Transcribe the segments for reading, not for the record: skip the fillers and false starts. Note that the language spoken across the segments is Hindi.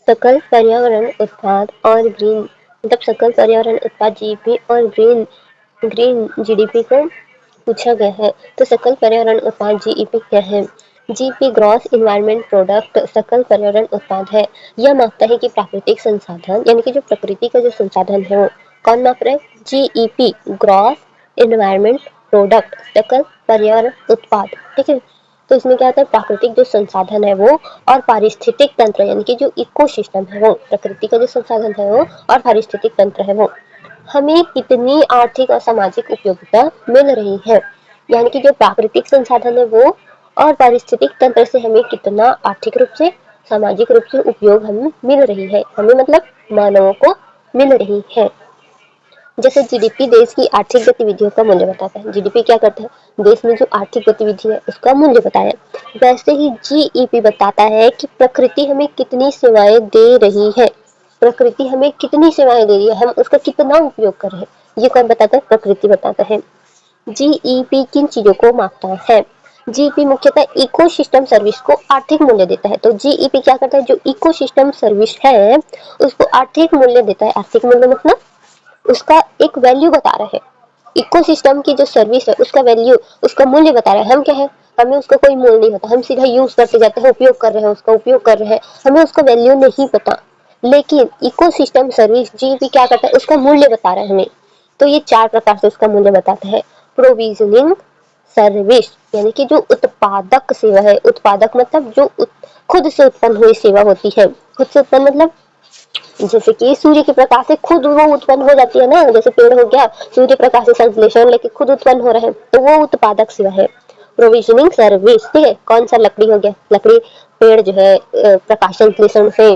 सकल पर्यावरण उत्पाद और ग्रीन मतलब सकल पर्यावरण उत्पाद जीडीपी और ग्रीन ग्रीन जीडीपी को पूछा गया है। तो सकल पर्यावरण उत्पाद जीईपी क्या है? जीपी ग्रॉस इन्वायरमेंट प्रोडक्ट सकल पर्यावरण उत्पाद है। यह मापता है कि प्राकृतिक संसाधन यानी कि जो प्रकृति का जो संसाधन है वो कौन माप रहा है? जीईपी ग्रॉस इन्वायरमेंट प्रोडक्ट सकल पर्यावरण उत्पाद। ठीक है, तो इसमें क्या होता है? प्राकृतिक जो संसाधन है वो और पारिस्थितिक तंत्र यानी कि जो इकोसिस्टम है वो, प्रकृति का जो संसाधन है वो और पारिस्थितिक तंत्र है वो हमें कितनी आर्थिक और सामाजिक उपयोगिता मिल रही है, यानी कि जो प्राकृतिक संसाधन है वो और पारिस्थितिक तंत्र से हमें कितना आर्थिक रूप से सामाजिक रूप से उपयोग हमें मिल रही है, हमें मतलब मानवों को मिल रही है। जैसे जीडीपी देश की आर्थिक गतिविधियों का मूल्य बताता है। जीडीपी क्या करता है? देश में जो आर्थिक गतिविधि है उसका मूल्य बताया। वैसे ही जीईपी बताता है कि प्रकृति हमें कितनी सेवाएं दे रही है, प्रकृति हमें कितनी सेवाएं दे रही है, हम उसका कितना उपयोग कर रहे हैं, ये कौन बताता है? प्रकृति बताता है। जीईपी किन चीजों को मापता है? जीईपी मुख्यतः इकोसिस्टम सर्विस को आर्थिक मूल्य देता है। तो जीईपी क्या करता है? जो इकोसिस्टम सर्विस है उसको आर्थिक मूल्य देता है। आर्थिक मूल्य मतलब उसका एक वैल्यू बता रहा है। इकोसिस्टम की जो सर्विस है उसका वैल्यू, उसका मूल्य बता रहा है। हम क्या है? हमें उसका कोई मूल्य नहीं होता, हम सीधा यूज करते जाते हैं, उपयोग कर रहे हैं, उसका उपयोग कर रहे हैं, हमें उसका वैल्यू नहीं पता। लेकिन इकोसिस्टम सर्विस जीपी क्या करता है? उसका मूल्य बता रहा है हमें। तो ये 4 प्रकार से उसका मूल्य बताता है। प्रोविजनिंग सर्विस यानी कि जो उत्पादक सेवा है, उत्पादक मतलब जो खुद से उत्पन्न हुई सेवा होती है। खुद से उत्पन्न मतलब जैसे कि सूर्य के प्रकाश से खुद वो उत्पन्न हो जाती है ना, जैसे पेड़ हो गया, सूर्य प्रकाश से संश्लेषण लेके खुद उत्पन्न हो रहे हैं, तो वो उत्पादक सेवा है। प्रोविजनिंग सर्विस, ठीक है, कौन सा? लकड़ी हो गया, लकड़ी पेड़ जो है प्रकाश संश्लेषण से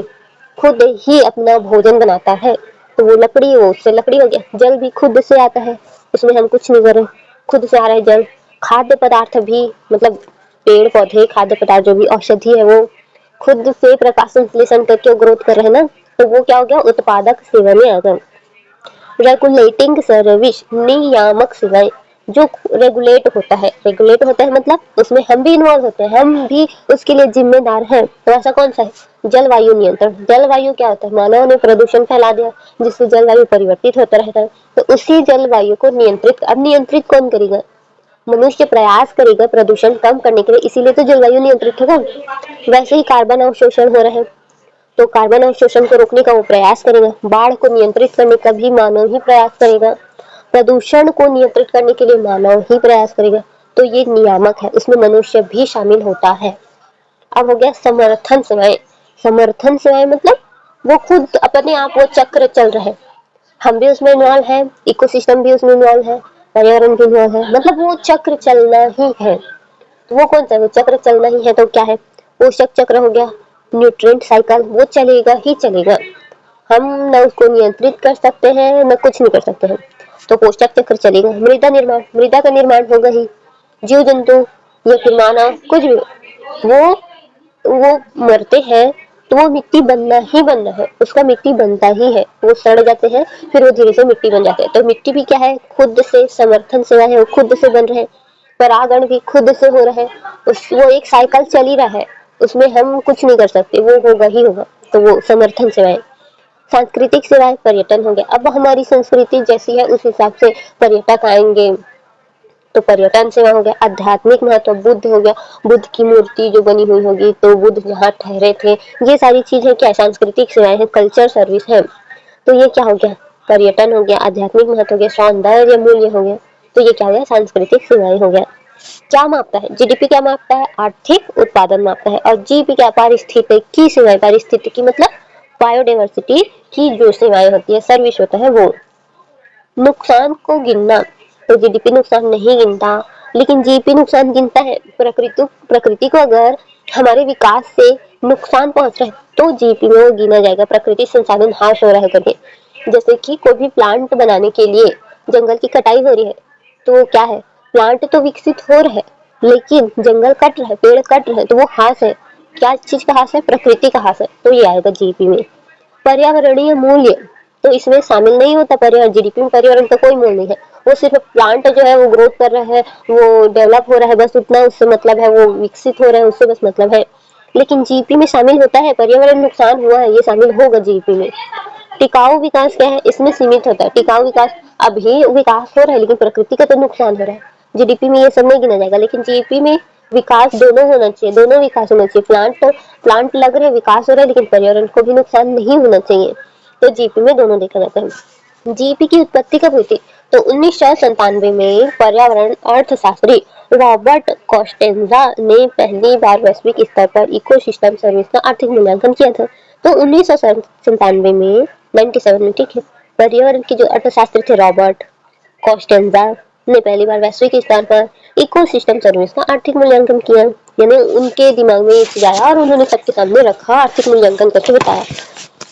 खुद ही अपना भोजन बनाता है, तो वो लकड़ी, वो उससे लकड़ी हो गया। जल भी खुद से आता है, उसमें हम कुछ नहीं कर रहे, खुद से आ रहा है जल। खाद्य पदार्थ भी मतलब पेड़ पौधे खाद्य पदार्थ जो भी औषधि है वो खुद से प्रकाश संश्लेषण करके ग्रोथ कर रहे हैं ना, तो वो क्या हो गया? उत्पादक सेवा में आ गया। रेगुलेटिंग सर्विस नियामक सेवाएं, जो रेगुलेट होता है मतलब उसमें हम भी इन्वॉल्व होते हैं, हम भी उसके लिए जिम्मेदार हैं। तो ऐसा कौन सा है? जलवायु नियंत्रण। जलवायु क्या होता है? मानव ने प्रदूषण फैला दिया जिससे जलवायु परिवर्तित होता रहता है, तो उसी जलवायु को नियंत्रित, अब नियंत्रित कौन करेगा? मनुष्य प्रयास करेगा प्रदूषण कम करने के लिए, इसीलिए तो जलवायु नियंत्रित होगा। वैसे ही कार्बन अवशोषण हो रहा है, तो कार्बन अवशोषण को रोकने का वो प्रयास करेगा। बाढ़ को नियंत्रित करने का भी मानव ही प्रयास करेगा। प्रदूषण को नियंत्रित करने के लिए मानव ही प्रयास करेगा। तो ये नियामक है, उसमें मनुष्य भी शामिल होता है। अब हो गया समर्थन सेवाएं। समर्थन सेवाएं मतलब वो खुद अपने आप वो चक्र चल रहा है, हम भी उसमें इन्वॉल्व है, इकोसिस्टम भी उसमें इन्वॉल्व है, पर्यावरण भी इन्वॉल्व है, मतलब वो चक्र चलना ही है। तो वो कौन सा है? वो चक्र चलना ही है, तो क्या है? पोषक चक्र हो गया, न्यूट्रिएंट साइकिल, वो चलेगा ही चलेगा। हम न उसको नियंत्रित कर सकते हैं न कुछ नहीं कर सकते हैं, तो पोषक चक्र चलेगा। मृदा निर्माण, मृदा का निर्माण होगा ही। जीव जंतु या फिर मानव कुछ भी, वो मरते हैं तो वो मिट्टी बनना ही बनना है, उसका मिट्टी बनता ही है। वो सड़ जाते हैं फिर वो धीरे से मिट्टी बन जाते हैं, तो मिट्टी भी क्या है? खुद से समर्थन सेवा है, वो खुद से बन रहे हैं। परागण भी खुद से हो रहा है, उस वो एक साइकिल चल ही रहा है, उसमें हम कुछ नहीं कर सकते, वो होगा ही होगा। तो वो समर्थन सेवाएं। सांस्कृतिक सेवाएं, पर्यटन हो गया। अब हमारी संस्कृति जैसी है उस हिसाब से पर्यटक आएंगे, तो पर्यटन सेवा हो गया। आध्यात्मिक महत्व, बुद्ध हो गया, बुद्ध की मूर्ति जो बनी हुई होगी तो बुद्ध जहाँ ठहरे थे, ये सारी चीजें क्या? सांस्कृतिक सेवाएं है, कल्चर सर्विस है। तो ये क्या हो गया? पर्यटन हो गया, आध्यात्मिक महत्व हो गया, सौंदर्य मूल्य हो गया, तो ये क्या हो गया? सांस्कृतिक सेवाएं हो गया। क्या मापता है? जीडीपी क्या मापता है? आर्थिक उत्पादन मापता है। और जीपी क्या? पारिस्थितिकी सेवाएं। पारिस्थितिकी मतलब बायोडाइवर्सिटी की जो सेवाएं होती है, सर्विस होता है वो। नुकसान को गिनना, तो जीडीपी नुकसान नहीं गिनता, लेकिन जीपी नुकसान गिनता है। प्रकृति को अगर हमारे विकास से नुकसान पहुंच रहा है तो जीपी में वो गिना जाएगा, प्रकृति संसाधन हास हो रहा है करके। जैसे कि कोई भी प्लांट बनाने के लिए जंगल की कटाई हो रही है, तो क्या है? प्लांट तो विकसित हो रहा है लेकिन जंगल कट रहा है, पेड़ कट रहे हैं, तो वो हास है। क्या चीज का हास है? प्रकृति का हास है, तो ये आएगा जीपी में। पर्यावरणीय मूल्य, तो इसमें शामिल नहीं होता पर्यावरण, जीडीपी में पर्यावरण का कोई मूल्य नहीं है। वो सिर्फ प्लांट जो है वो ग्रोथ कर रहा है, वो डेवलप हो रहा है, बस उतना उससे मतलब है, वो विकसित हो रहा है उससे बस मतलब है। लेकिन जीपी में शामिल होता है पर्यावरण नुकसान हुआ है, ये शामिल होगा जीपी में। टिकाऊ विकास क्या है, इसमें सीमित होता है। टिकाऊ विकास, अभी विकास हो रहा है लेकिन प्रकृति का तो नुकसान हो रहा है। जीडीपी में ये सब नहीं गिना जाएगा, लेकिन जीपी में विकास दोनों होना चाहिए, दोनों विकास होना चाहिए। प्लांट लग रहे विकास हो रहा है लेकिन पर्यावरण को भी नुकसान नहीं होना चाहिए, तो जीपी में दोनों देखा जाता है। जीपी की उत्पत्ति कब हुई थी, तो 1997 में पर्यावरण अर्थशास्त्री रॉबर्ट कॉस्टेंजा ने पहली बार वैश्विक स्तर पर इकोसिस्टम सर्विस का आर्थिक मूल्यांकन किया था। तो 1997 में 97 में, ठीक है, पर्यावरण के जो अर्थशास्त्री थे रॉबर्ट कॉस्टेंजा ने पहली बार वैश्विक स्तर पर इकोसिस्टम सर्विस का आर्थिक मूल्यांकन किया। यानी उनके दिमाग में ये चीज आया और उन्होंने सबके सामने रखा, आर्थिक मूल्यांकन करके बताया।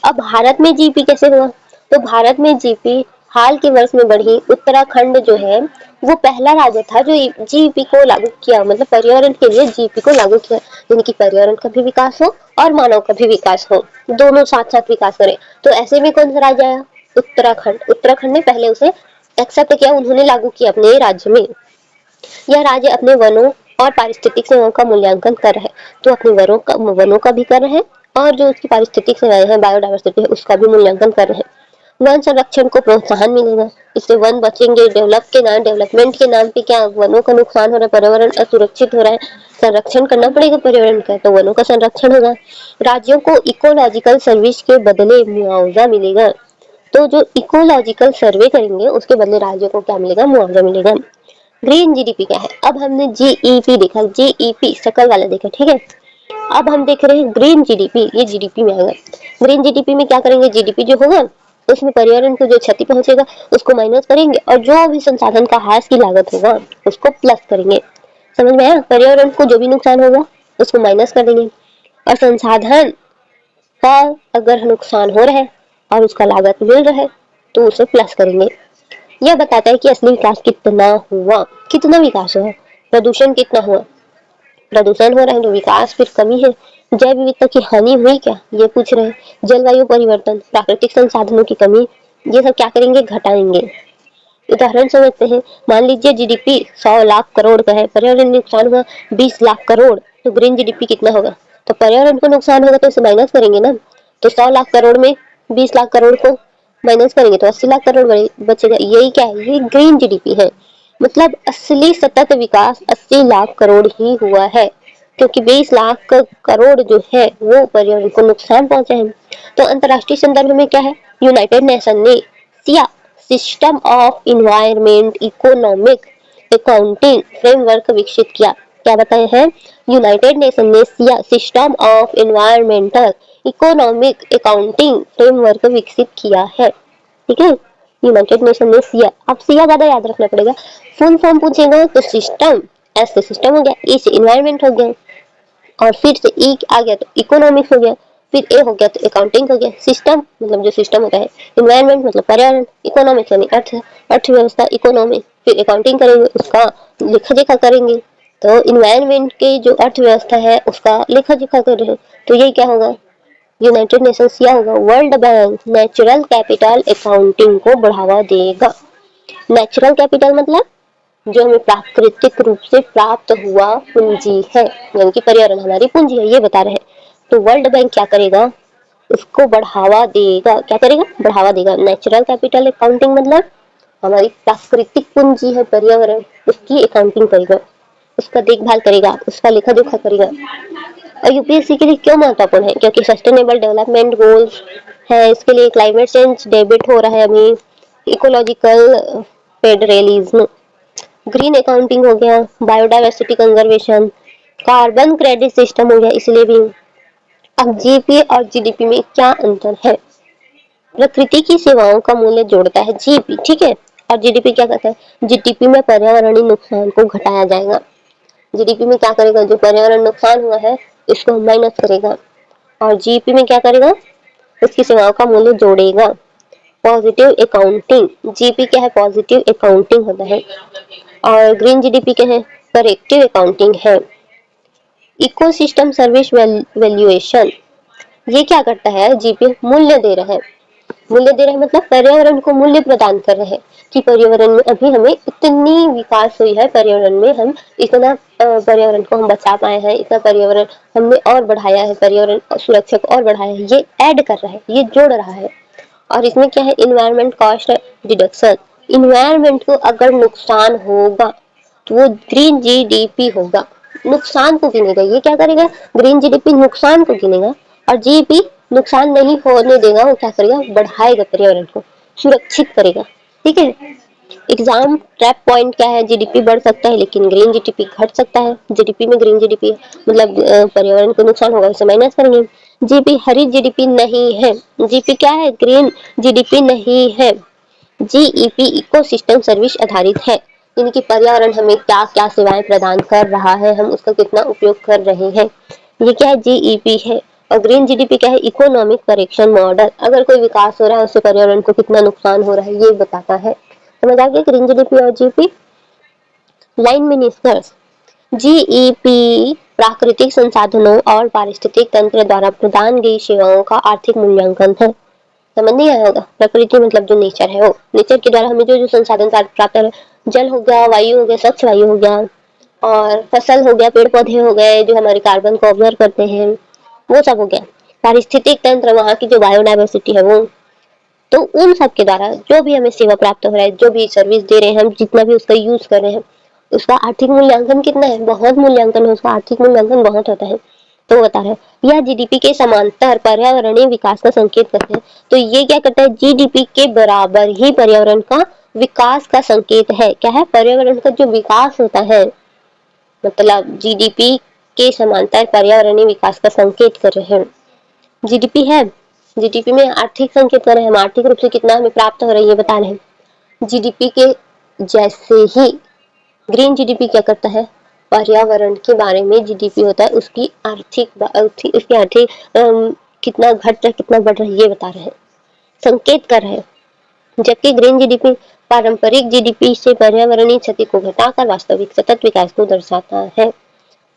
अब भारत में जीपी कैसे हुआ, तो भारत में जीपी हाल के वर्ष में बढ़ी। उत्तराखंड जो है वो पहला राज्य था जो जीपी को लागू किया, मतलब पर्यावरण के लिए जीपी को लागू किया, यानी कि पर्यावरण का भी विकास हो और मानव का भी विकास हो, दोनों साथ साथ विकास करें। तो ऐसे में कौन सा राज्य आया, उत्तराखंड। उत्तराखंड ने पहले उसे एक्सेप्ट किया, उन्होंने लागू किया अपने राज्य में। यह राज्य अपने वनों और पारिस्थितिक सेवाओं का मूल्यांकन कर रहे हैं, तो अपने वनों का भी कर रहे हैं और जो उसकी पारिस्थितिक सेवाएं हैं, बायोडायवर्सिटी है, उसका भी मूल्यांकन कर रहे हैं। वन संरक्षण को प्रोत्साहन मिलेगा, इससे वन बचेंगे। डेवलपमेंट के नाम पे क्या वनों का नुकसान हो रहा है, पर्यावरण असुरक्षित हो रहा है, संरक्षण करना पड़ेगा पर्यावरण का, तो वनों का संरक्षण होगा। राज्यों को इकोलॉजिकल सर्विस के बदले मुआवजा मिलेगा, तो जो इकोलॉजिकल सर्वे करेंगे उसके बदले राज्यों को क्या मिलेगा, मुआवजा मिलेगा। ग्रीन जीडीपी क्या है, अब हमने जीईपी देखा, जीईपी शकल वाला देखा, ठीक है। अब हम देख रहे हैं ग्रीन जीडीपी, ये जीडीपी में आएगा। ग्रीन जीडीपी में क्या करेंगे, जीडीपी जो होगा उसमें पर्यावरण को जो क्षति पहुंचेगा उसको माइनस करेंगे और जो भी संसाधन का ह्रास की लागत होगा उसको प्लस करेंगे। समझ में आया, पर्यावरण को जो भी नुकसान होगा उसको माइनस कर देंगे और संसाधन का अगर नुकसान हो रहा है और उसका लागत मिल रहा है तो उसे प्लस करेंगे। यह बताता है कि असली विकास कितना हुआ, कितना विकास हुआ, प्रदूषण कितना हुआ। प्रदूषण हो रहा है तो विकास फिर कमी है। जैव विविधता की हानि हुई क्या, ये पूछ रहे हैं। जलवायु परिवर्तन, प्राकृतिक संसाधनों की कमी, ये सब क्या करेंगे, घटाएंगे। उदाहरण समझते हैं, मान लीजिए जीडीपी 100 लाख करोड़ का है, पर्यावरण नुकसान हुआ 20 लाख करोड़, तो ग्रीन जीडीपी कितना होगा, तो पर्यावरण को नुकसान होगा तो इसे माइनस करेंगे ना, तो 100 लाख करोड़ में 20 लाख करोड़ को माइनस करेंगे तो 80 लाख करोड़ बचेगा। यही क्या है, ये ग्रीन जीडीपी है। मतलब असली सतत विकास 80 लाख करोड़ ही हुआ है, क्योंकि 20 लाख करोड़ जो है वो पर्यावरण को नुकसान पहुंचा है। तो अंतरराष्ट्रीय संदर्भ में क्या है, यूनाइटेड नेशन ने SEEA system of environment economic accounting framework विकसित किया। क्या बताए हैं, यूनाइटेड नेशन ने SEEA system of environmental economic accounting framework विकसित किया है, ठीक है। यूनाइटेड नेशन ने सिया, अब सिया ज्यादा याद रखना पड़ेगा। फुल फॉर्म पूछेगा तो सिस्टम, एस से सिस्टम हो गया, ई से इन्वायरमेंट हो गया और फिर से ई आ गया तो इकोनॉमिक्स हो गया, फिर ए हो गया तो अकाउंटिंग हो गया। सिस्टम मतलब जो सिस्टम होता है, इन्वायरमेंट मतलब पर्यावरण, इकोनॉमिक्स यानी अर्थव्यवस्था, इकोनॉमी, फिर अकाउंटिंग करेंगे, उसका लेखा जोखा करेंगे। तो इन्वायरमेंट की जो अर्थव्यवस्था है उसका लेखा जोखा कर रहे हैं, तो ये क्या होगा, यूनाइटेड नेशंस क्या होगा, world bank natural capital accounting को बढ़ावा देगा। नेचुरल कैपिटल मतलब जो हमें प्राकृतिक रूप से प्राप्त हुआ पूंजी है, यानी कि पर्यावरण हमारी पूंजी है, ये बता रहे हैं। तो वर्ल्ड बैंक क्या करेगा, उसको बढ़ावा देगा। क्या करेगा, बढ़ावा देगा। नेचुरल कैपिटल अकाउंटिंग मतलब हमारी प्राकृतिक पूंजी है पर्यावरण, उसकी अकाउंटिंग करेगा, उसका देखभाल करेगा, उसका लेखा जोखा करेगा। और यूपीएससी के लिए क्यों महत्वपूर्ण है, क्योंकि सस्टेनेबल डेवलपमेंट गोल्स है, इसके लिए क्लाइमेट चेंज डेबिट हो रहा है अभी, इकोलॉजिकल फेडरलिज्म, ग्रीन अकाउंटिंग हो गया, biodiversity conservation, carbon credit system हो गया, इसलिए भी। अब जीपी और जीडीपी में क्या अंतर है, प्रकृति की सेवाओं का मूल्य जोड़ता है जीपी, ठीक है, और जीडीपी क्या करता है, जीडीपी में पर्यावरणीय नुकसान को घटाया जाएगा। जीडीपी में क्या करेगा, जो पर्यावरण नुकसान हुआ है इसको माइनस करेगा, और जीपी में क्या करेगा, उसकी सेवाओं का मूल्य जोड़ेगा। पॉजिटिव अकाउंटिंग, जीपी क्या है, पॉजिटिव अकाउंटिंग होता है, और ग्रीन जीडीपी क्या है, करेक्टिव अकाउंटिंग है। इकोसिस्टम सर्विस वैल्यूएशन, ये क्या करता है, जीपी मूल्य दे रहा है, मूल्य दे रहे हैं मतलब पर्यावरण को मूल्य प्रदान कर रहे हैं कि पर्यावरण में अभी हमें इतनी विकास हुई है, पर्यावरण में हम इतना पर्यावरण को हम बचा पाए हैं, इतना पर्यावरण हमने और बढ़ाया है, पर्यावरण सुरक्षा को और बढ़ाया है, ये ऐड कर रहा है, ये जोड़ रहा है। और इसमें क्या है, इन्वायरमेंट कॉस्ट डिडक्शन। इन्वायरमेंट को अगर नुकसान होगा तो वो ग्रीन जीडीपी होगा, नुकसान को गिनेगा। ये क्या करेगा, ग्रीन जीडीपी नुकसान को गिनेगा, और जीडीपी नुकसान नहीं होने देगा, वो क्या करेगा, बढ़ाएगा, पर्यावरण को सुरक्षित करेगा। ठीक है। एग्जाम ट्रैप पॉइंट क्या है, जीडीपी बढ़ सकता है लेकिन ग्रीन जीडीपी घट सकता है। जीडीपी में ग्रीन जीडीपी मतलब पर्यावरण को नुकसान होगा, उसे माइनस करेंगे। जीपी हरित जीडीपी नहीं है, जीपी क्या है, ग्रीन जीडीपी नहीं है। जीईपी इकोसिस्टम सर्विस आधारित है, यानी कि पर्यावरण हमें क्या क्या सेवाएं प्रदान कर रहा है, हम उसका कितना उपयोग कर रहे हैं, ये क्या है, जीईपी है। और ग्रीन जीडीपी क्या है, इकोनॉमिक करेक्शन मॉडल, अगर कोई विकास हो रहा है उससे पर्यावरण को कितना नुकसान हो रहा है ये बताता है। समझ आ गया ग्रीन जीडीपी और जीपी। लाइन में निष्कर्ष, जीईपी प्राकृतिक संसाधनों और पारिस्थितिक तंत्र द्वारा प्रदान गई सेवाओं का आर्थिक मूल्यांकन है। समझ नहीं आया होगा, प्रकृति मतलब जो नेचर है, वो नेचर के द्वारा हमें जो जो संसाधन प्राप्त है, जल हो गया, वायु हो गया, स्वच्छ वायु हो गया, और फसल हो गया, पेड़ पौधे हो गए जो हमारे कार्बन को ऑब्जर्व करते हैं, वो सब हो गया। पारिस्थितिक तंत्र, वहाँ की जो बायोडाइवर्सिटी है वो, तो उन सब के द्वारा जो भी हमें सेवा प्राप्त हो रहा है, जो भी सर्विस दे रहे हैं हम, जितना भी उसका यूज कर रहे हैं, उसका आर्थिक मूल्यांकन कितना है, बहुत मूल्यांकन है उसका, आर्थिक मूल्यांकन बहुत होता है। तो बता रहे हैं यह जीडीपी के समांतर पर्यावरणीय विकास का संकेत करते हैं। तो ये क्या करता है, जीडीपी के बराबर ही पर्यावरण का विकास का संकेत है। क्या है, पर्यावरण का जो विकास होता है, मतलब जीडीपी के समांतर पर्यावरणीय विकास का संकेत कर रहे हैं। जीडीपी है, जीडीपी में आर्थिक संकेत कर रहे हैं, हम आर्थिक रूप से कितना हमें प्राप्त हो रहा है ये बता रहे हैं। जीडीपी के जैसे ही ग्रीन जीडीपी क्या करता है, पर्यावरण के बारे में जीडीपी होता है, उसकी उसकी आर्थिक कितना घट रहा है कितना बढ़ रहा है ये बता रहे हैं, संकेत कर रहे हैं। जबकि ग्रीन जीडीपी पारंपरिक जीडीपी से पर्यावरणीय क्षति को घटाकर वास्तविक सतत विकास को दर्शाता है।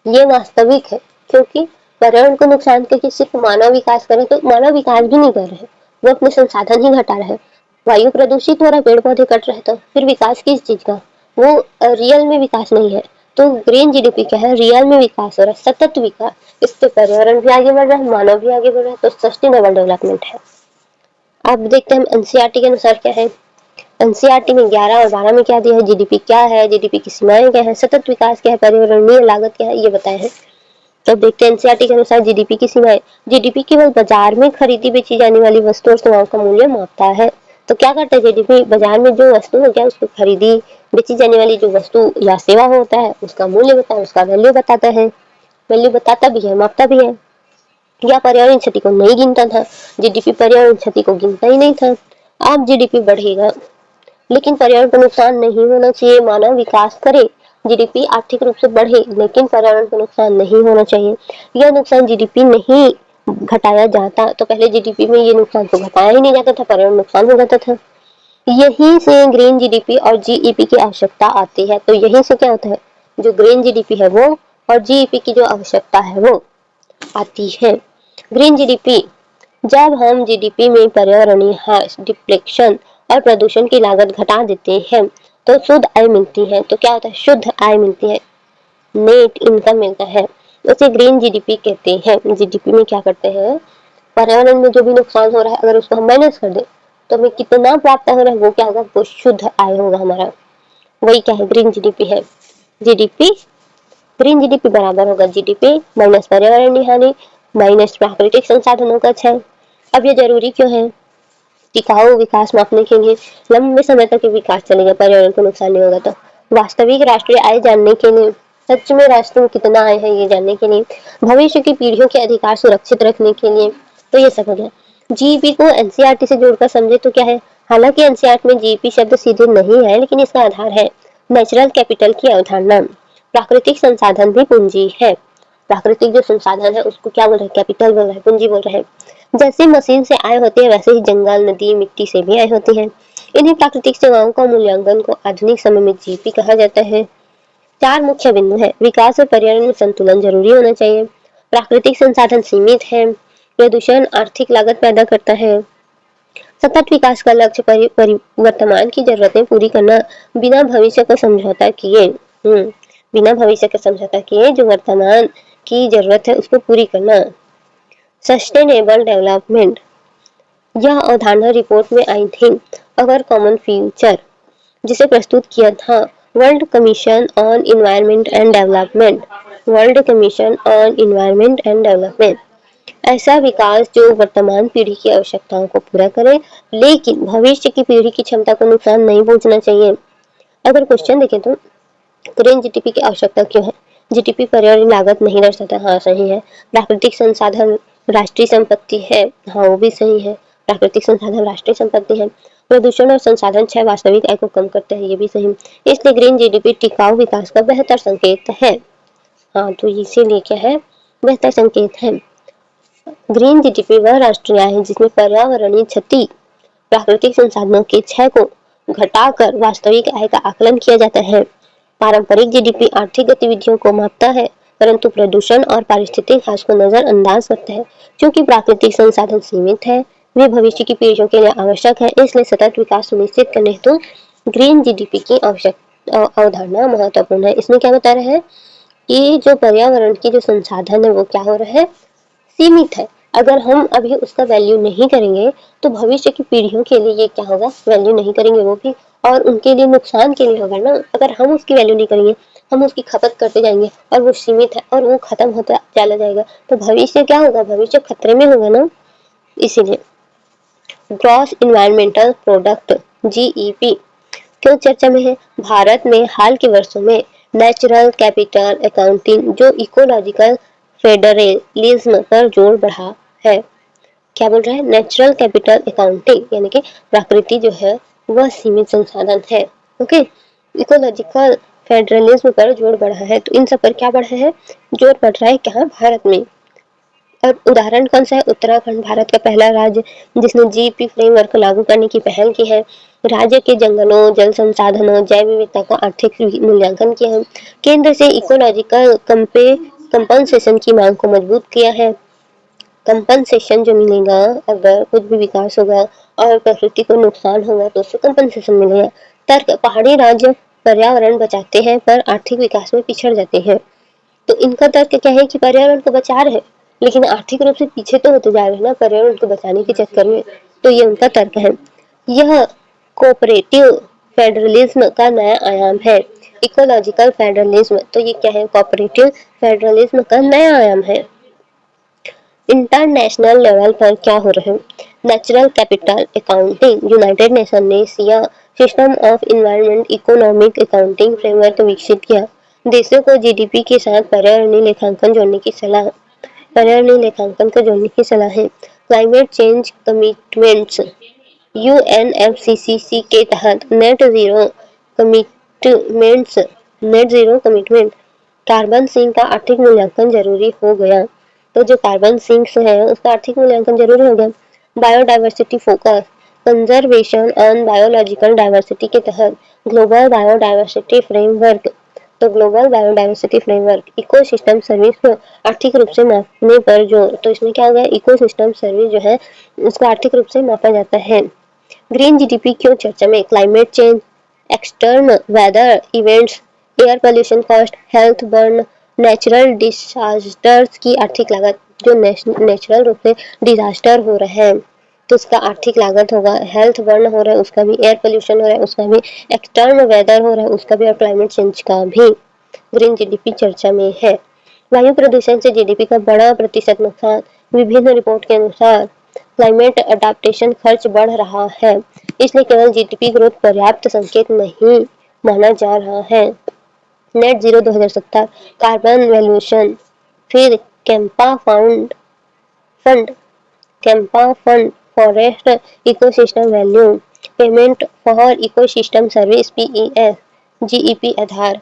ये वास्तविक है, क्योंकि पर्यावरण को नुकसान करके सिर्फ मानव विकास करे तो मानव विकास भी नहीं कर रहे, वो अपने संसाधन ही घटा रहे हैं। वायु प्रदूषित हो रहा है, पेड़ पौधे कट रहे, तो फिर विकास किस चीज का, वो रियल में विकास नहीं है। तो ग्रीन जीडीपी क्या है, रियल में विकास हो रहा है, सतत विकास। इससे पर्यावरण भी आगे बढ़ रहा है, मानव भी आगे बढ़ रहा है, तो सस्टेनेबल डेवलपमेंट है। अब देखते हैं एनसीईआरटी के अनुसार क्या है। एनसीईआरटी में 11 और 12 में क्या दिया है, जीडीपी क्या है, जीडीपी की सीमाएं क्या है, सतत विकास क्या है, पर्यावरणीय लागत क्या है, ये बताया है। तो देखते हैं एनसीईआरटी के अनुसार जीडीपी की सीमाएं। जीडीपी केवल बाजार में खरीदी बेची जाने वाली वस्तु और सेवाओं का मूल्य मापता है। तो क्या करता है जीडीपी, बाजार में जो वस्तु हो गया उसको खरीदी बेची जाने वाली जो वस्तु या सेवा होता है उसका मूल्य बताता है, उसका वैल्यू बताता है, वैल्यू बताता भी है, मापता भी है। या पर्यावरण क्षति को नहीं गिनता था, जीडीपी पर्यावरण क्षति को गिनता ही नहीं था। अब जीडीपी बढ़ेगा लेकिन पर्यावरण को नुकसान नहीं होना चाहिए, मानव विकास करे, जीडीपी आर्थिक रूप से बढ़े लेकिन पर्यावरण को नुकसान नहीं होना चाहिए। यह नुकसान जीडीपी नहीं घटाया जाता, तो पहले जीडीपी में ये नुकसान तो घटाया ही नहीं जाता था, पर्यावरण नुकसान हो जाता था। यहीं से ग्रीन जीडीपी और जीईपी की आवश्यकता आती है। तो यहीं से क्या होता है, जो ग्रीन जीडीपी है वो और जीईपी की जो आवश्यकता है वो आती है। ग्रीन जीडीपी, जब हम जीडीपी में पर्यावरणीय ह्रास, डिप्लेक्शन और प्रदूषण की लागत घटा देते हैं तो शुद्ध आय मिलती है। तो क्या होता है, शुद्ध आय मिलती है, नेट इनकम मिलता है, उसे ग्रीन जीडीपी कहते हैं। जीडीपी में क्या करते हैं, पर्यावरण में जो भी नुकसान हो रहा है अगर उसको हम माइनस कर दे तो हमें कितना प्राप्त हो रहा है, वो क्या होगा, वो शुद्ध आय होगा हमारा। वही क्या है, ग्रीन जीडीपी है। जीडीपी, ग्रीन जीडीपी बराबर होगा जीडीपी माइनस पर्यावरणीय हानि माइनस प्राकृतिक संसाधनों का क्षय। अब ये जरूरी क्यों है, टिकाऊ विकास मापने के लिए, लंबे समय तक विकास चलेगा, पर्यावरण को नुकसान नहीं होगा तो। वास्तविक राष्ट्रीय आय जानने के लिए, सच में राष्ट्र में कितना आय है ये जानने के लिए। भविष्य की पीढ़ियों के अधिकार सुरक्षित रखने के लिए। तो ये सब हो गया। जीईपी को एनसीईआरटी से जोड़कर समझे तो क्या है, हालांकि एनसीईआरटी में जीईपी शब्द सीधे नहीं है लेकिन इसका आधार है नेचुरल कैपिटल की अवधारणा। प्राकृतिक संसाधन भी पूंजी है, प्राकृतिक जो संसाधन है उसको क्या बोल रहे हैं, कैपिटल बोल रहे हैं, पूंजी बोल रहे हैं। जैसे मशीन से आय होती है वैसे ही जंगल, नदी, मिट्टी से भी आय होती है। इन्हीं प्राकृतिक सेवाओं का मूल्यांकन को आधुनिक समय में जीपी कहा जाता है। 4 मुख्य बिंदु है, विकास और पर्यावरण में संतुलन जरूरी होना चाहिए, प्राकृतिक संसाधन सीमित है, प्रदूषण आर्थिक लागत पैदा करता है, सतत विकास का लक्ष्य वर्तमान की जरूरतें पूरी करना, बिना भविष्य का समझौता किए। बिना भविष्य का समझौता किए जो वर्तमान की जरूरत है उसको पूरी करना। सस्टेनेबल डेवलपमेंट, यह अवधारणा रिपोर्ट में आई थी। अवर कॉमन फ्यूचर, जिसे प्रस्तुत किया था world commission on environment and development. World commission on environment and development, ऐसा विकास जो वर्तमान पीढ़ी की आवश्यकताओं को पूरा करे लेकिन भविष्य की पीढ़ी की क्षमता को नुकसान नहीं पहुंचना चाहिए। अगर क्वेश्चन देखें तो ग्रीन जीडीपी की आवश्यकता क्यों है? जीडीपी पर्यावरण लागत नहीं दर्शाता, हाँ सही है। प्राकृतिक संसाधन राष्ट्रीय संपत्ति है, हाँ वो भी सही है। प्राकृतिक संसाधन राष्ट्रीय संपत्ति है। प्रदूषण और संसाधन क्षय वास्तविक आय को कम करते हैं, ये भी सही। इसलिए ग्रीन जीडीपी टिकाऊ विकास का बेहतर संकेत है। हाँ तो इसीलिए क्या है, बेहतर संकेत है। ग्रीन जीडीपी वह राष्ट्रीय आय है जिसमें पर्यावरणीय क्षति, प्राकृतिक संसाधनों के क्षय को घटाकर वास्तविक आय का आकलन किया जाता है। पारंपरिक जीडीपी आर्थिक गतिविधियों को मापता है परंतु प्रदूषण और पारिस्थितिक ह्रास को नजरअंदाज करता है। क्योंकि प्राकृतिक संसाधन सीमित है, वे भविष्य की पीढ़ियों के लिए आवश्यक है, इसलिए सतत विकास सुनिश्चित करने हेतु ग्रीन जीडीपी की अवधारणा महत्वपूर्ण है। इसमें क्या बता रहे हैं कि जो पर्यावरण की जो संसाधन है वो क्या हो रहा है, सीमित है। अगर हम अभी उसका वैल्यू नहीं करेंगे तो भविष्य की पीढ़ियों के लिए ये क्या होगा, वैल्यू नहीं करेंगे वो भी, और उनके लिए नुकसान के लिए होगा ना। अगर हम उसकी वैल्यू नहीं करेंगे, हम उसकी खपत करते जाएंगे और वो सीमित है और वो खत्म होता चला जाएगा तो भविष्य क्या होगा, भविष्य खतरे में होगा ना। इसीलिए ग्रॉस इन्वायरमेंटल प्रोडक्ट जीईपी क्यों चर्चा में है? भारत में हाल के वर्षों में नेचुरल कैपिटल अकाउंटिंग जो इकोलॉजिकल फेडरलिज्म पर जोर बढ़ा है। क्या बोल रहा है, नेचुरल कैपिटल अकाउंटिंग यानी कि प्रकृति जो है वह सीमित संसाधन है। ओके, इकोलॉजिकल फेडरलिज्म पर जोर बढ़ा है, तो इन सब पर क्या बढ़ा है, जोर बढ़ रहा है क्या, भारत में। और उदाहरण कौन सा है, उत्तराखंड भारत का पहला राज्य जिसने जीपी फ्रेमवर्क लागू करने की पहल की है। राज्य के जंगलों, जल संसाधनों, जैव विविधता का आर्थिक मूल्यांकन किया है। केंद्र से इकोलॉजिकल कंपनसेशन की मांग को मजबूत किया है। कंपनसेशन जो मिलेगा, अगर कुछ भी विकास होगा और प्रकृति को नुकसान होगा तो उससे कंपनसेशन मिलेगा। तर्क, पहाड़ी राज्य पर्यावरण बचाते हैं पर आर्थिक विकास में पिछड़ जाते हैं। तो इनका तर्क क्या है कि पर्यावरण को बचा रहे लेकिन आर्थिक रूप से पीछे तो होते जा रहे हैं ना पर्यावरण को बचाने के चक्कर में, तो ये उनका तर्क है। यह कोऑपरेटिव फेडरलिज्म का नया आयाम है। इकोलॉजिकल फेडरलिज्म, तो ये क्या है, कोऑपरेटिव फेडरलिज्म का नया आयाम है। इंटरनेशनल लेवल पर क्या हो रहा है, natural capital accounting, United Nation ने SEEA system of environment economic accounting framework विकसित किया। देशों को जीडीपी के साथ पर्यावरणीय लेखांकन जोड़ने की सलाह, पर्यावरणीय लेखांकन को जोड़ने की सलाह है। क्लाइमेट चेंज कमिटमेंट्स, यूएनएफसीसीसी के तहत net zero commitment carbon sink का आर्थिक मूल्यांकन जरूरी हो गया। तो जो कार्बन सिंक्स है उसका आर्थिक मूल्यांकन जरूरी हो गया। Biodiversity focus, conservation on biological diversity के तहत ग्लोबल बायोडाइवर्सिटी फ्रेमवर्क, तो global biodiversity framework ecosystem service को आर्थिक रूप से मापने पर जोर, तो इसमें क्या हो गया, इकोसिस्टम सर्विस जो है उसको आर्थिक रूप से मापा जाता है। ग्रीन जीडीपी क्यों चर्चा में, climate change, external weather events, air pollution cost, health burn, natural disasters की आर्थिक लागत, जो नेचुरल रूप से डिजास्टर हो रहे हैं तो उसका आर्थिक लागत होगा, हेल्थ बर्न हो रहा है उसका भी, एयर पोल्यूशन हो रहा है उसका भी, एक्सटर्नल वेदर हो रहा है उसका भी, और क्लाइमेट चेंज का भी ग्रीन जीडीपी चर्चा में है। वायु प्रदूषण से जीडीपी का बड़ा प्रतिशत नुकसान, विभिन्न रिपोर्ट के अनुसार क्लाइमेट अडाप्टेशन खर्च बढ़ रहा है, इसलिए केवल जीडीपी ग्रोथ पर्याप्त संकेत नहीं माना जा रहा है। नेट जीरो 2070, कार्बन वैल्यूएशन, फिर CAMPA fund CAMPA fund forest ecosystem value, payment for ecosystem service PES, GEP आधार,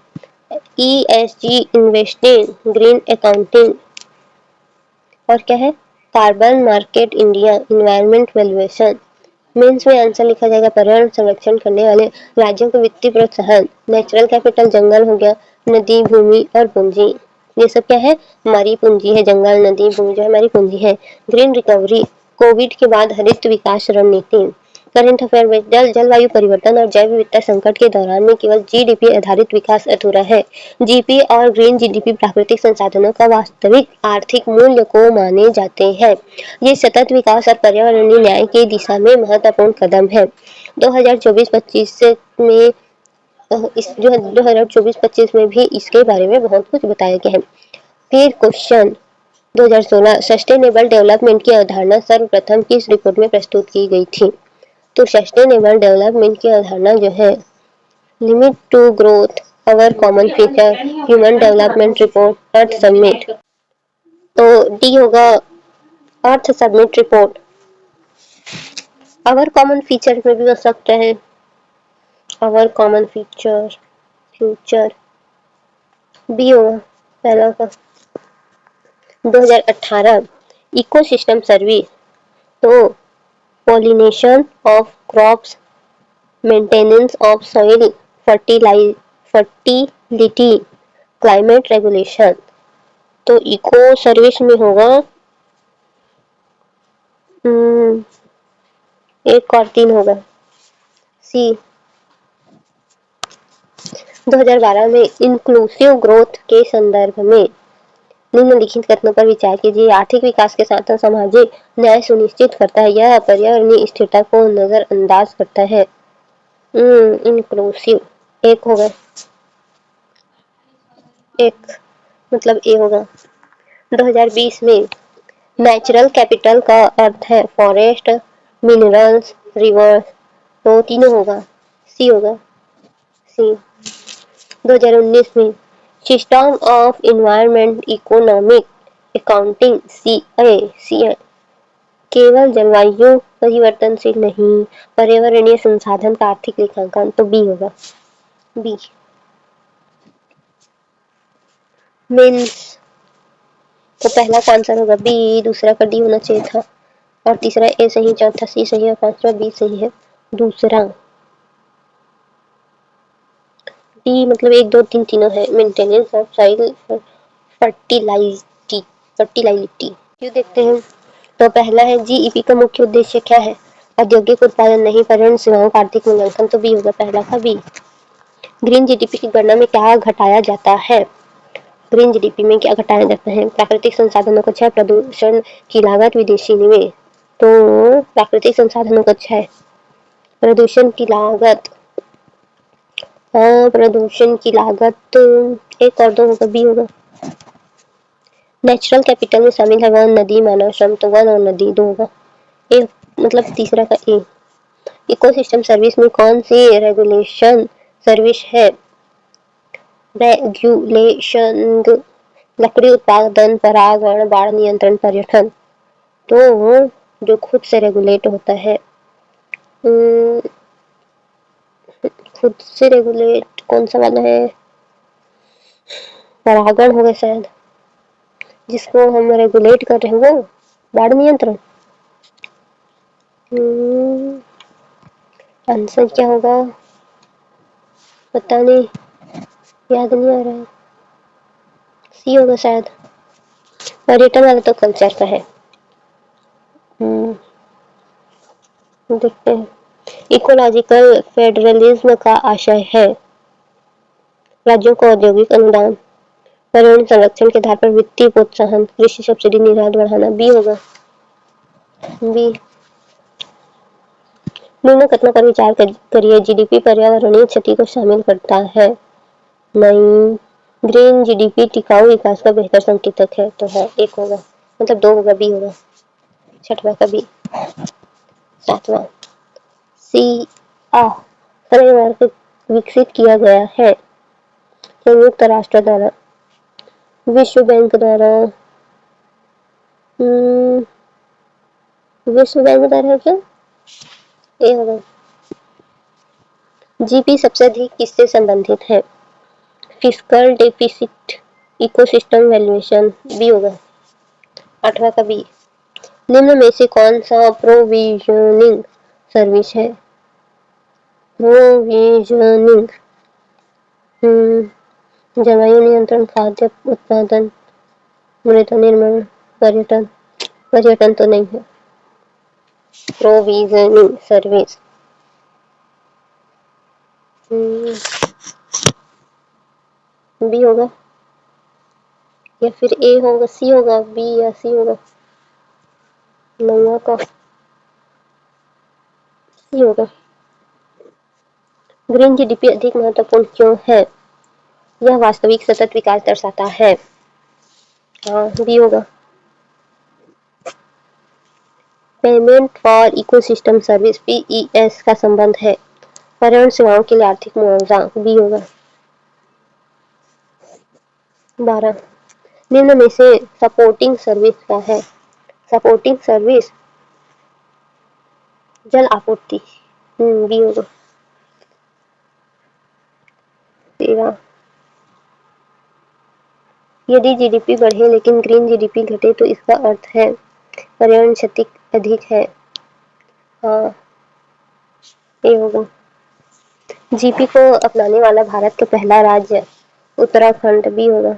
ईएसजी इन्वेस्टिंग, ग्रीन अकाउंटिंग, और क्या है, carbon market India, environment valuation. Mains में आंसर लिखा जाएगा पर्यावरण संरक्षण करने वाले राज्यों को वित्तीय प्रोत्साहन, नेचुरल कैपिटल जंगल हो गया, नदी भूमि और पूंजी, ये सब क्या है, हमारी पूंजी है, जंगल नदी भूमि जो है हमारी पूंजी है। ग्रीन रिकवरी, कोविड के बाद हरित विकास रणनीति, करंट अफेयर में जलवायु परिवर्तन और जैव विविधता संकट के दौरान में केवल जीडीपी आधारित विकास अधूरा है। जीपी और ग्रीन जीडीपी प्राकृतिक संसाधनों का वास्तविक आर्थिक मूल्य को माने जाते हैं। ये सतत विकास और पर्यावरणीय न्याय की दिशा में महत्वपूर्ण कदम है। 2024-25 में इस 2024-25 में भी इसके बारे में बहुत कुछ बताया गया है। फिर क्वेश्चन 2016 सस्टेनेबल डेवलपमेंट की अवधारणा सर्वप्रथम किस रिपोर्ट में प्रस्तुत की गई थी? तो सस्टेनेबल डेवलपमेंट की अवधारणा जो है limit to growth our common feature human development report earth summit. तो डी होगा earth summit report. Our common feature में भी हो सकता है our common feature future B होगा पहला का। 2018 इकोसिस्टम सर्वे तो pollination of crops, maintenance of soil fertility, climate regulation। तो इको सर्विस में होगा एक और तीन होगा सी। 2012 में इंक्लूसिव ग्रोथ के संदर्भ में निम्नलिखित कथनों पर विचार कीजिए। आर्थिक विकास के साथ सामाजिक न्याय सुनिश्चित करता है, यह पर्यावरणीय स्थिरता को नजरअंदाज करता है। इंक्लूसिव एक होगा, एक मतलब ए होगा। 2020 में नेचुरल कैपिटल का अर्थ है फॉरेस्ट, मिनरल्स, रिवर्स। तो तीनों होगा, सी होगा सी। 2019 में system of environment economic accounting C केवल जलवायु परिवर्तन से नहीं, पर्यावरणीय संसाधन का आर्थिक लेखांकन। तो बी होगा, बी मीन्स। तो पहला का आंसर होगा बी, दूसरा का डी होना चाहिए था, और तीसरा ए सही, चौथा सी सही, और पांचवा बी सही है। दूसरा डी मतलब एक दो तीन तीनों है। मेंटेनेंस ऑफ सॉइल फर्टिलाइटी क्यों देखते हैं। तो पहला है जीईपी का मुख्य उद्देश्य क्या है? औद्योगिक उत्पादन नहीं, पर्यावरण सेवाओं का आर्थिक मूल्यांकन। तो बी होगा पहला का बी। ग्रीन जीडीपी की गणना में क्या घटाया जाता है? ग्रीन जीडीपी में क्या घटाया जाता है? प्राकृतिक संसाधनों का क्षय, प्रदूषण की लागत, विदेशी निवेश। तो प्राकृतिक संसाधनों का क्षय, प्रदूषण की लागत, प्रदूषण की लागत एक और दो होगा, बी होगा। नेचुरल कैपिटल में शामिल है वन, नदी, मानव श्रम। तो वन और नदी दो होगा, ए मतलब तीसरा का ए। इकोसिस्टम सर्विस में कौन सी रेगुलेशन सर्विस है? रेगुलेशन लकड़ी उत्पादन, परागण, बाढ़ नियंत्रण, पर्यटन। तो जो खुद से रेगुलेट होता है, खुद से रेगुलेट कौन सा वाला है? परागण होगा शायद, जिसको हम रेगुलेट कर रहे हैं वो बाढ़ नियंत्रण। आंसर क्या होगा पता नहीं, याद नहीं आ रहा है। सी होगा शायद। पर्यटन वाला तो कल्चर का है। देखते हैं। इकोलॉजिकल फेडरलिज्म का आशय है राज्यों को औद्योगिक अनुदान, पर्यावरण संरक्षण के आधार पर वित्तीय प्रोत्साहन, कृषि सब्सिडी, निर्यात बढ़ाना। बी होगा, बी। निम्न कथनों पर विचार करिए। जीडीपी पर्यावरणीय क्षति को शामिल करता है नहीं। ग्रीन जीडीपी टिकाऊ विकास का बेहतर संकेतक है। तो है एक होगा, मतलब दो होगा, बी होगा। छठवां का बी। सातवां सी फ्रेमवर्क विकसित किया गया है संयुक्त राष्ट्र द्वारा, विश्व बैंक द्वारा। विश्व बैंक द्वारा है क्या? ए होगा। जीपी सबसे अधिक किससे संबंधित है? Fiscal deficit, ecosystem valuation. B होगा, आठवां का बी। निम्न में से कौन सा प्रोविजनिंग सर्विस है? प्रोविजनिंग जलवायु नियंत्रण, खाद्य उत्पादन, मृदा निर्माण, पर्यटन। पर्यटन तो नहीं है। प्रोविजनिंग सर्विस बी होगा या फिर ए होगा, सी होगा, बी या सी होगा? नौवा का सी होगा। ग्रीन जीडीपी अधिक महत्वपूर्ण क्यों है? यह वास्तविक सतत विकास दर्शाता है। हाँ, बी होगा। Payment for ecosystem service PES का संबंध है पर्यावरण सेवाओं के लिए आर्थिक मुआवजा। बी होगा। 12 निम्न में से सपोर्टिंग सर्विस क्या है? सपोर्टिंग सर्विस जल आपूर्ति। बी होगा। 13 यदि जीडीपी बढ़े लेकिन ग्रीन जीडीपी घटे तो इसका अर्थ है पर्यावरण क्षति अधिक है। हाँ, ए होगा। जीपी को अपनाने वाला भारत का पहला राज्य उत्तराखंड। बी होगा।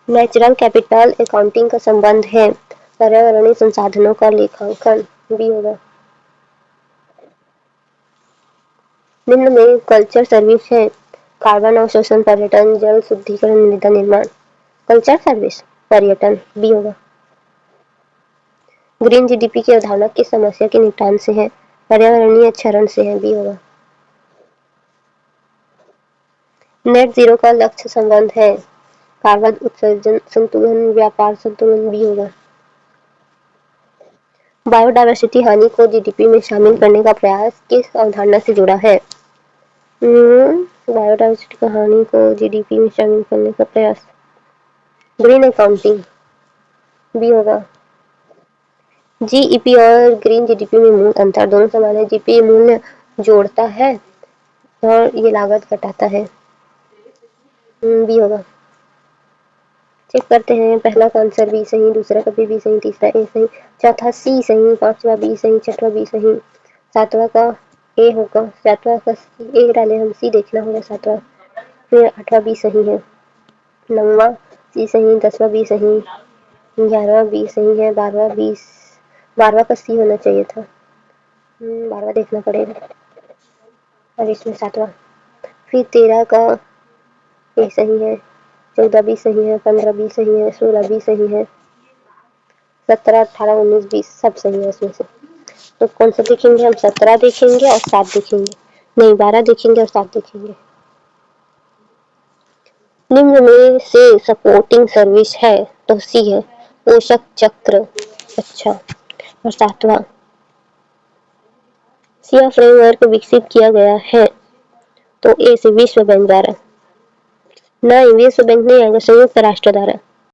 नेचुरल कैपिटल अकाउंटिंग का संबंध है पर्यावरणीय संसाधनों का लेखांकन। बी होगा। निम्न में कल्चर सर्विस है कार्बन अवशोषण, पर्यटन, जल शुद्धिकरण, मृदा निर्माण। कल्चर सर्विस पर्यटन। बी होगा। ग्रीन जीडीपी की अवधारणा किस समस्या के निपटान से है? पर्यावरणीय क्षरण से है। बी होगा। नेट जीरो का लक्ष्य संबंध है कार्बन उत्सर्जन संतुलन, व्यापार संतुलन। बी होगा। बायोडायवर्सिटी हानि को जीडीपी में शामिल करने का प्रयास किस अवधारणा से जुड़ा है? बायोडायवर्सिटी की हानि को जीडीपी में शामिल करने का प्रयास ग्रीन अकाउंटिंग। बी होगा। जीईपी और ग्रीन जीडीपी में मूल अंतर दोनों समान है। जीपी मूल्य जोड़ता है और ये लागत घटाता है। बी होगा। चेक करते हैं। पहला का आंसर बी सही, दूसरा का बी सही, तीसरा ए सही, चौथा सी सही, पांचवा बी सही, छठवा बी सही, सातवां का ए होगा, सातवां का सी ए डाले हम, सी देखना होगा सातवां, फिर आठवां बी सही है, नौवां सी सही, 10वां बी सही, 11वां बी सही है, 12वां का सी होना चाहिए था। 12वां देखना पड़ेगा और इसमें सातवां, फिर 13 का ए सही है, 14 भी सही है, 15 भी सही है, 16 भी सही है, 17, 18, 19, 20 सब सही है इसमें से। तो कौन सा देखेंगे हम? 17 देखेंगे और 7 देखेंगे, नहीं 12 देखेंगे और 7 देखेंगे। निम्न में से सपोर्टिंग सर्विस है तो सी है पोषक चक्र। अच्छा, और 7वां सिया फ्रेमवर्क विकसित किया गया है तो ए से विश्व बैंक द्वारा। नहीं, विश्व बैंक नहीं आएगा, संयुक्त राष्ट्र द्वारा।